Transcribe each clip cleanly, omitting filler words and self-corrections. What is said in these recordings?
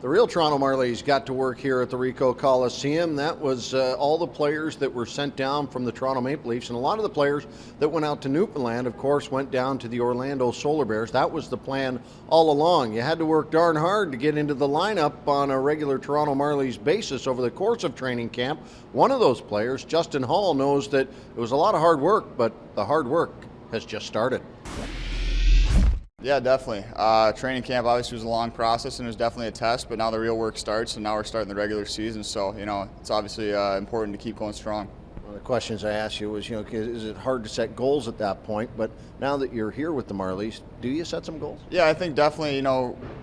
The real Toronto Marlies got to work here at the Ricoh Coliseum. That was all the players that were sent down from the Toronto Maple Leafs, and a lot of the players that went out to Newfoundland, of course, went down to the Orlando Solar Bears. That was the plan all along. You had to work darn hard to get into the lineup on a regular Toronto Marlies basis over the course of training camp. One of those players, Justin Hall, knows that it was a lot of hard work, but the hard work has just started. Yeah, definitely. Training camp obviously was a long process and it was definitely a test, but now the real work starts and now we're starting the regular season, so it's obviously important to keep going strong. One of the questions I asked you was, is it hard to set goals at that point? But now that you're here with the Marlies, do you set some goals? Yeah, I think definitely,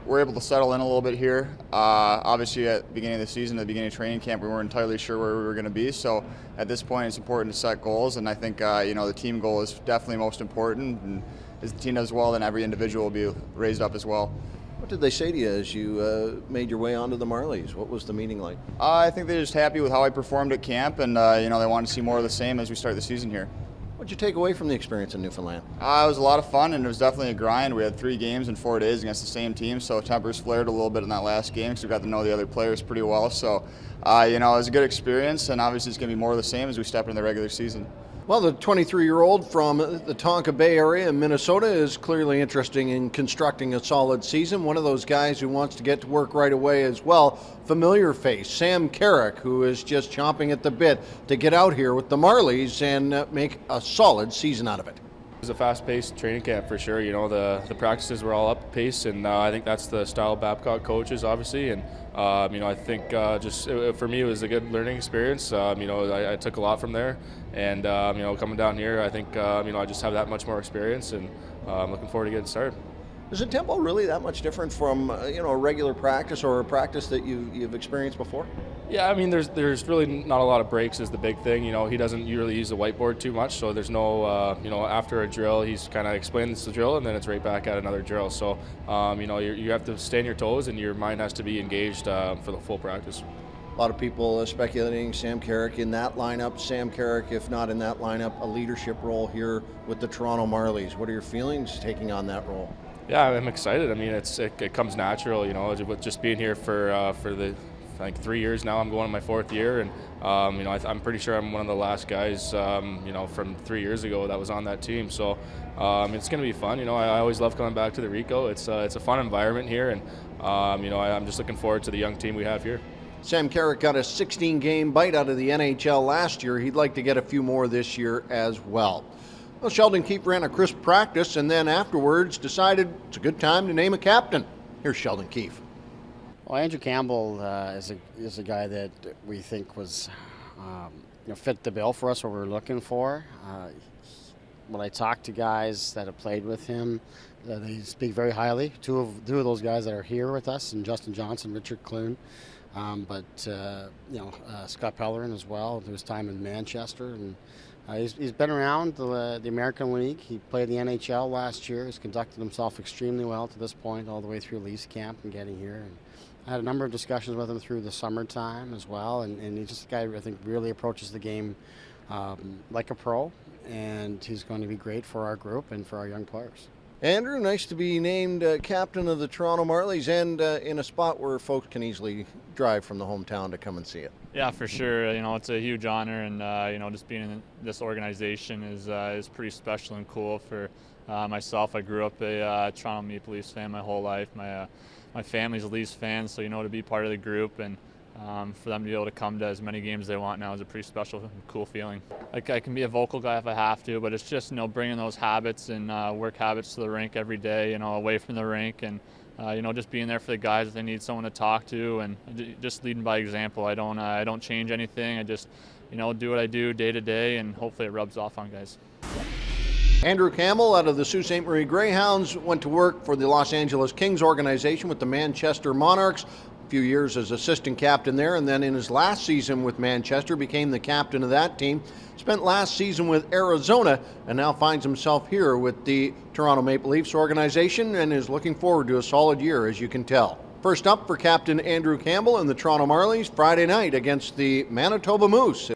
we're able to settle in a little bit here. Obviously at the beginning of the season, at the beginning of training camp, we weren't entirely sure where we were going to be, so at this point it's important to set goals, and I think, the team goal is definitely most important, and as the team does well, then every individual will be raised up as well. What did they say to you as you made your way onto the Marlies? What was the meeting like? I think they're just happy with how I performed at camp, and they want to see more of the same as we start the season here. What did you take away from the experience in Newfoundland? It was a lot of fun, and it was definitely a grind. We had 3 games in 4 days against the same team, so tempers flared a little bit in that last game, so we got to know the other players pretty well. So, it was a good experience, and obviously it's going to be more of the same as we step into the regular season. Well, the 23-year-old from the Tonka Bay area in Minnesota is clearly interested in constructing a solid season. One of those guys who wants to get to work right away as well. Familiar face, Sam Carrick, who is just chomping at the bit to get out here with the Marlies and make a solid season out of it. It was a fast-paced training camp for sure. The practices were all up pace, and I think that's the style Babcock coaches, obviously. And I think for me, it was a good learning experience. I took a lot from there, and coming down here, I think I just have that much more experience, and I'm looking forward to getting started. Is the tempo really that much different from a regular practice or a practice that you've experienced before? Yeah, I mean, there's really not a lot of breaks is the big thing. He doesn't really use the whiteboard too much, so there's no, after a drill, he's kind of explains the drill, and then it's right back at another drill. So, you have to stay on your toes, and your mind has to be engaged for the full practice. A lot of people speculating Sam Carrick in that lineup. Sam Carrick, if not in that lineup, a leadership role here with the Toronto Marlies. What are your feelings taking on that role? Yeah, I'm excited. I mean, it comes natural, with just being here for the 3 years now. I'm going on my 4th year, and I'm pretty sure I'm one of the last guys, from 3 years ago that was on that team. So it's going to be fun. I always love coming back to the Ricoh. It's a fun environment here, and I'm just looking forward to the young team we have here. Sam Carrick got a 16-game bite out of the NHL last year. He'd like to get a few more this year as well. Well, Sheldon Keefe ran a crisp practice and then afterwards decided it's a good time to name a captain. Here's Sheldon Keefe. Well, Andrew Campbell is a guy that we think was fit the bill for us, what we were looking for. When I talk to guys that have played with him, they speak very highly. Two of those guys that are here with us, and Justin Johnson, Richard Clune, Scott Pellerin as well. There was time in Manchester, and he's been around the American League. He played the NHL last year. He's conducted himself extremely well to this point, all the way through Leafs camp and getting here. And I had a number of discussions with him through the summertime as well, and he's just a guy who I think really approaches the game like a pro, and he's going to be great for our group and for our young players. Andrew, nice to be named captain of the Toronto Marlies, and in a spot where folks can easily drive from the hometown to come and see it. Yeah, for sure. It's a huge honor, and just being in this organization is pretty special and cool for myself. I grew up a Toronto Maple Leafs fan my whole life. My family's a Leafs fan, so to be part of the group and for them to be able to come to as many games as they want now is a pretty special and cool feeling. Like, I can be a vocal guy if I have to, but it's just bringing those habits and work habits to the rink every day, away from the rink, and just being there for the guys if they need someone to talk to, and just leading by example. I don't change anything. I just do what I do day to day, and hopefully it rubs off on guys. Andrew Campbell out of the Sault Ste. Marie Greyhounds went to work for the Los Angeles Kings organization with the Manchester Monarchs. A few years as assistant captain there, and then in his last season with Manchester became the captain of that team. Spent last season with Arizona and now finds himself here with the Toronto Maple Leafs organization and is looking forward to a solid year, as you can tell. First up for Captain Andrew Campbell and the Toronto Marlies Friday night against the Manitoba Moose.